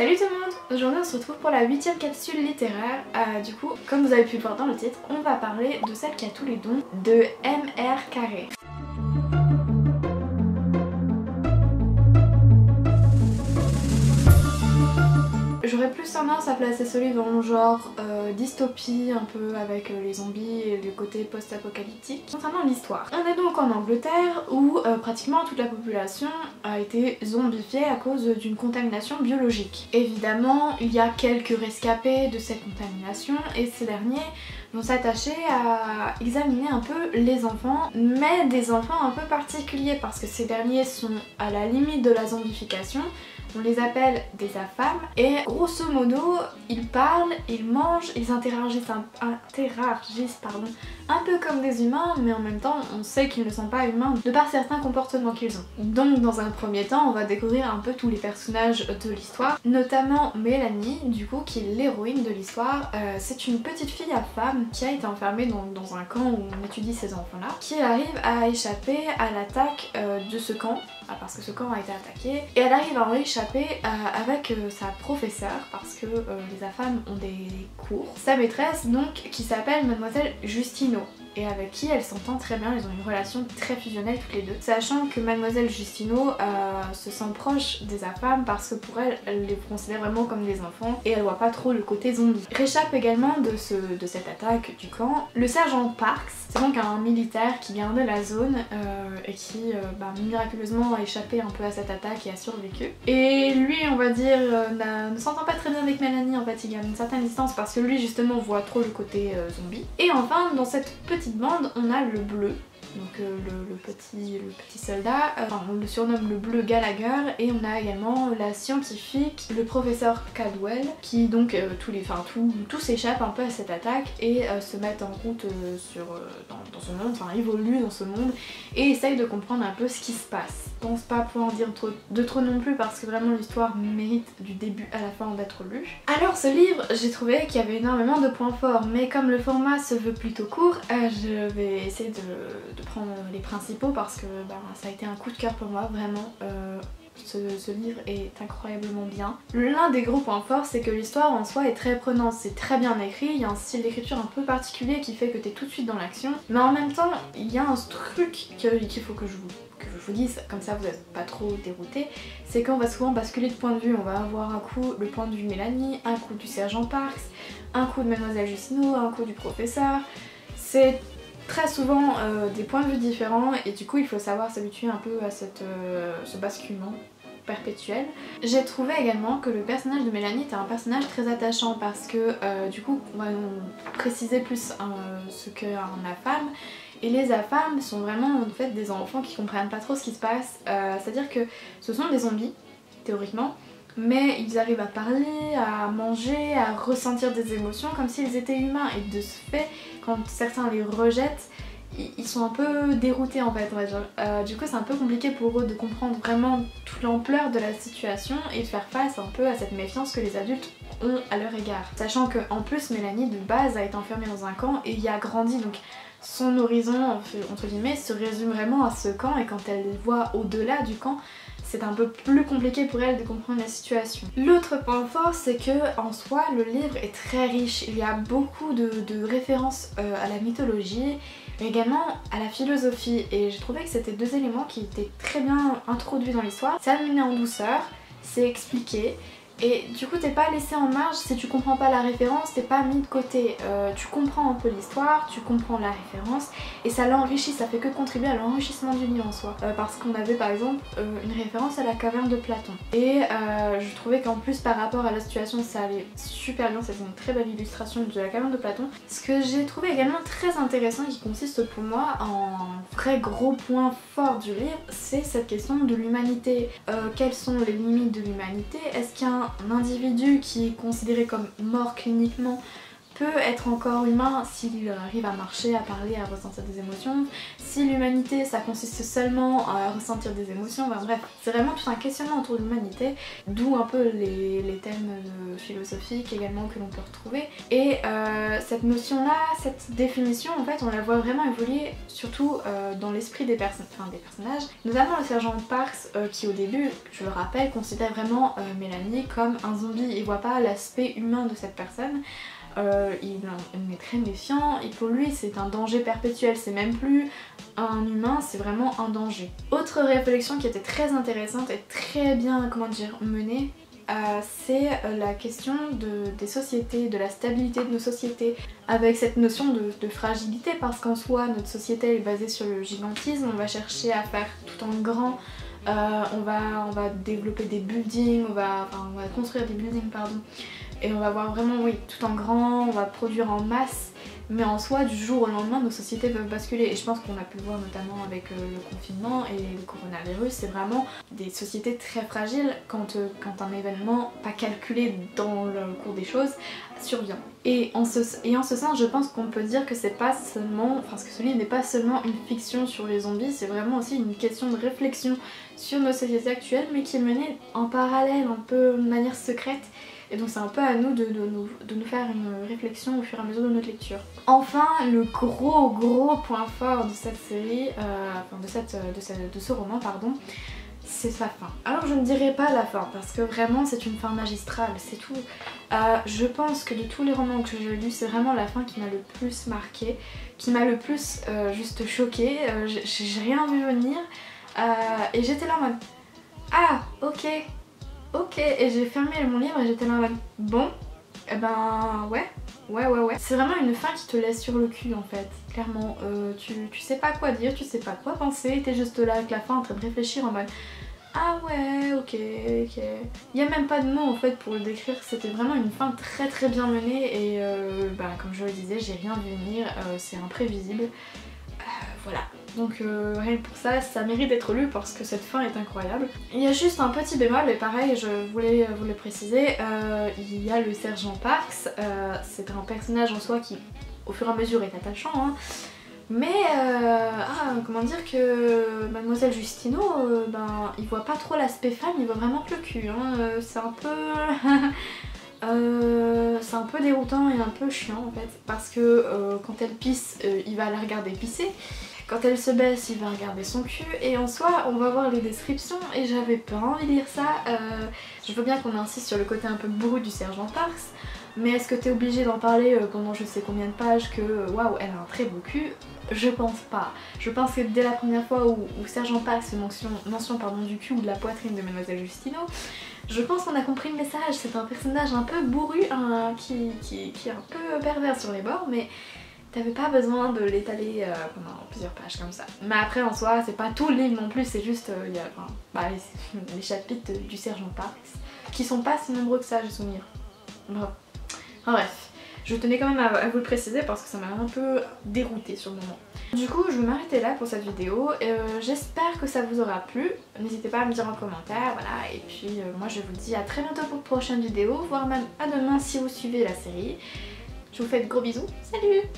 Salut tout le monde! Aujourd'hui on se retrouve pour la 8ème capsule littéraire. Du coup, comme vous avez pu le voir dans le titre, on va parler de celle qui a tous les dons de M.R. Carré. J'aurais plus tendance à placer ce livre dans le genre dystopie, un peu avec les zombies et le côté post-apocalyptique. Concernant l'histoire, on est donc en Angleterre où pratiquement toute la population a été zombifiée à cause d'une contamination biologique. Évidemment, il y a quelques rescapés de cette contamination et ces derniers vont s'attacher à examiner un peu les enfants, mais des enfants un peu particuliers parce que ces derniers sont à la limite de la zombification. On les appelle des affamés et grosso modo ils parlent, ils mangent, ils interagissent un peu comme des humains, mais en même temps on sait qu'ils ne sont pas humains de par certains comportements qu'ils ont. Donc dans un premier temps on va découvrir un peu tous les personnages de l'histoire, notamment Mélanie du coup qui est l'héroïne de l'histoire. C'est une petite fille affame qui a été enfermée dans un camp où on étudie ces enfants là, qui arrive à échapper à l'attaque de ce camp, parce que ce camp a été attaqué, et elle arrive à en échapper avec sa professeure parce que les affamés ont des cours. Sa maîtresse donc qui s'appelle Mademoiselle Justino et avec qui elle s'entend très bien, ils ont une relation très fusionnelle toutes les deux. Sachant que Mademoiselle Justino se sent proche des affamés parce que pour elle, elle les considère vraiment comme des enfants et elle voit pas trop le côté zombie. Réchappe également de cette attaque du camp le sergent Parks, c'est donc un militaire qui gardait la zone et qui miraculeusement a échappé un peu à cette attaque et a survécu. Et lui on va dire ne s'entend pas très bien avec Mélanie, en fait il y a une certaine distance parce que lui justement voit trop le côté zombie. Et enfin dans cette petite bande on a le bleu, donc le petit soldat, on le surnomme le bleu Gallagher, et on a également la scientifique, le professeur Caldwell, qui donc tous s'échappent un peu à cette attaque et se mettent en route dans ce monde, enfin évoluent dans ce monde et essayent de comprendre un peu ce qui se passe. Je pense pas pouvoir en dire de trop non plus parce que vraiment l'histoire mérite du début à la fin d'être lue. Alors ce livre, j'ai trouvé qu'il y avait énormément de points forts, mais comme le format se veut plutôt court, je vais essayer de prendre les principaux parce que ça a été un coup de cœur pour moi, vraiment. Ce livre est incroyablement bien. L'un des gros points forts, c'est que l'histoire en soi est très prenante, c'est très bien écrit, il y a un style d'écriture un peu particulier qui fait que t'es tout de suite dans l'action, mais en même temps il y a un truc qu'il faut que je vous dise, comme ça vous n'êtes pas trop dérouté, c'est qu'on va souvent basculer de point de vue. On va avoir un coup le point de vue de Mélanie, un coup du sergent Parks, un coup de Mademoiselle Justino, un coup du professeur. C'est très souvent des points de vue différents et du coup il faut savoir s'habituer un peu à ce basculement perpétuel. J'ai trouvé également que le personnage de Mélanie était un personnage très attachant parce que du coup on va nous préciser plus ce qu'est un affame. Et les affamés sont vraiment en fait des enfants qui comprennent pas trop ce qui se passe, c'est-à-dire que ce sont des zombies théoriquement, mais ils arrivent à parler, à manger, à ressentir des émotions comme s'ils étaient humains, et de ce fait quand certains les rejettent, ils sont un peu déroutés en fait, on va dire. Du coup c'est un peu compliqué pour eux de comprendre vraiment toute l'ampleur de la situation et de faire face un peu à cette méfiance que les adultes ont à leur égard. Sachant que en plus Mélanie de base a été enfermée dans un camp et y a grandi, donc son horizon entre guillemets se résume vraiment à ce camp, et quand elle voit au-delà du camp, c'est un peu plus compliqué pour elle de comprendre la situation. L'autre point fort, c'est que en soi le livre est très riche, il y a beaucoup de références à la mythologie mais également à la philosophie, et j'ai trouvé que c'était deux éléments qui étaient très bien introduits dans l'histoire. C'est amené en douceur, c'est expliqué, et du coup t'es pas laissé en marge. Si tu comprends pas la référence, t'es pas mis de côté, tu comprends un peu l'histoire, tu comprends la référence et ça l'enrichit, ça fait que contribuer à l'enrichissement du livre en soi. Parce qu'on avait par exemple une référence à la caverne de Platon, et je trouvais qu'en plus par rapport à la situation ça allait super bien, c'était une très belle illustration de la caverne de Platon. Ce que j'ai trouvé également très intéressant, qui consiste pour moi en vrai gros point fort du livre, c'est cette question de l'humanité. Quelles sont les limites de l'humanité? Est-ce qu'il y a un individu qui est considéré comme mort cliniquement peut être encore humain s'il arrive à marcher, à parler, à ressentir des émotions. Si l'humanité ça consiste seulement à ressentir des émotions, enfin, bref, c'est vraiment tout un questionnement autour de l'humanité, d'où un peu les thèmes philosophiques également que l'on peut retrouver. Et cette notion-là, cette définition, en fait, on la voit vraiment évoluer, surtout dans l'esprit des personnages, notamment le sergent Parks qui au début, je le rappelle, considère vraiment Mélanie comme un zombie. Il voit pas l'aspect humain de cette personne. Il est très méfiant et pour lui c'est un danger perpétuel, c'est même plus un humain, c'est vraiment un danger. Autre réflexion qui était très intéressante et très bien, comment dire, menée, c'est la question des sociétés, de la stabilité de nos sociétés, avec cette notion de fragilité, parce qu'en soi notre société est basée sur le gigantisme, on va chercher à faire tout en grand. On va développer des buildings, on va construire des buildings, pardon, et on va voir vraiment, oui, tout en grand, on va produire en masse, mais en soi, du jour au lendemain, nos sociétés peuvent basculer, et je pense qu'on a pu le voir notamment avec le confinement et le coronavirus, c'est vraiment des sociétés très fragiles quand un événement pas calculé dans le cours des choses survient. Et en ce sens, je pense qu'on peut dire que c'est pas seulement, enfin que ce livre n'est pas seulement une fiction sur les zombies, c'est vraiment aussi une question de réflexion sur nos sociétés actuelles, mais qui est menée en parallèle, un peu de manière secrète. Et donc c'est un peu à nous de nous faire une réflexion au fur et à mesure de notre lecture. Enfin, le gros point fort de cette série, de ce roman, pardon, c'est sa fin. Alors je ne dirais pas la fin, parce que vraiment c'est une fin magistrale, c'est tout. Je pense que de tous les romans que j'ai lus, c'est vraiment la fin qui m'a le plus marquée, qui m'a le plus juste choquée. J'ai rien vu venir, et j'étais là en mode ah ok, et j'ai fermé mon livre et j'étais là en mode bon, eh ben ouais. C'est vraiment une fin qui te laisse sur le cul en fait, clairement. Tu sais pas quoi dire, tu sais pas quoi penser, t'es juste là avec la fin en train de réfléchir en mode ah ouais, ok. Il y a même pas de mots en fait pour le décrire, c'était vraiment une fin très bien menée et comme je le disais, j'ai rien vu venir, c'est imprévisible. Voilà. Donc rien que pour ça, ça mérite d'être lu parce que cette fin est incroyable. Il y a juste un petit bémol, et pareil, je voulais vous le préciser, il y a le sergent Parks, c'est un personnage en soi qui au fur et à mesure est attachant, hein, mais comment dire que Mademoiselle Justino, il voit pas trop l'aspect femme, il voit vraiment que le cul, hein, c'est un peu déroutant et un peu chiant en fait, parce que quand elle pisse, il va la regarder pisser. Quand elle se baisse, il va regarder son cul, et en soi on va voir les descriptions et j'avais pas envie de lire ça. Je veux bien qu'on insiste sur le côté un peu bourru du sergent Parks, mais est-ce que t'es obligé d'en parler pendant je sais combien de pages que waouh elle a un très beau cul? Je pense pas. Je pense que dès la première fois où sergent Parks mention du cul ou de la poitrine de Mademoiselle Justino, je pense qu'on a compris le message. C'est un personnage un peu bourru, qui est un peu pervers sur les bords, mais t'avais pas besoin de l'étaler pendant plusieurs pages comme ça. Mais après en soi, c'est pas tout le livre non plus, c'est juste les chapitres du sergent Parks, qui sont pas si nombreux que ça, j'ai souvenir. Bref, je tenais quand même à vous le préciser parce que ça m'a un peu déroutée sur le moment. Du coup, je vais m'arrêter là pour cette vidéo. J'espère que ça vous aura plu. N'hésitez pas à me dire en commentaire, voilà. Et puis moi je vous dis à très bientôt pour une prochaine vidéo, voire même à demain si vous suivez la série. Je vous fais de gros bisous, salut!